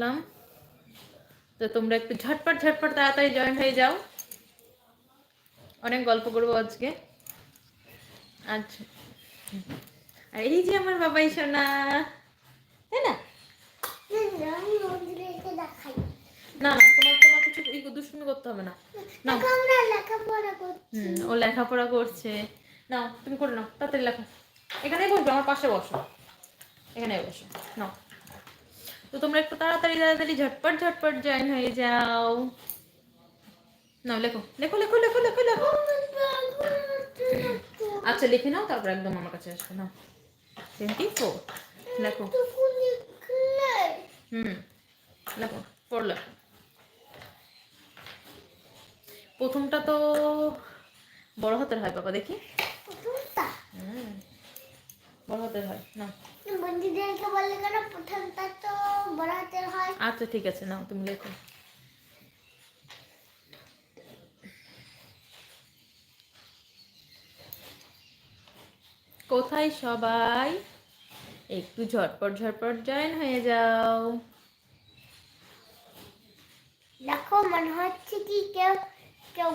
আসলাম। তো তোমরা একটু ঝটপট ঝটপট তাড়াতাড়ি জয়েন হয়ে যাও, অনেক গল্প করবো আজকে। আচ্ছা, আর এই যে আমার বাবাই সোনা, তাই না? না না, তোমার তোমার কিছু দুষ্টুমি করতে হবে না। না, ও লেখাপড়া করছে। নাও তুমি করে নাও, তাড়াতাড়ি লেখো। এখানে বসবে, আমার পাশে বসো, এখানে বসো। নাও, তো তোমরা একটু তাড়াতাড়ি তাড়াতাড়ি ঝটপট ঝটপট জয়েন হয়ে যাও। নাও লেখো লেখো লেখো লেখো লেখো লেখো। আচ্ছা লিখে নাও, তারপর একদম আমার কাছে আসবে। নাও 24 লেখো। লেখো, পড়লে। প্রথমটা তো বড় হাতের হয় বাবা, দেখি। বড় হাতের হয় না। বন্ধুদেরকে বললে কেন প্রথমটা তো বড় হাতের হয়? আচ্ছা ঠিক আছে, নাও তুমি লেখো। কোথায় সবাই? একটু ঝটপট ঝটপট জয়েন হয়ে যাও। দেখো মনে হচ্ছে কি কেউ কেউ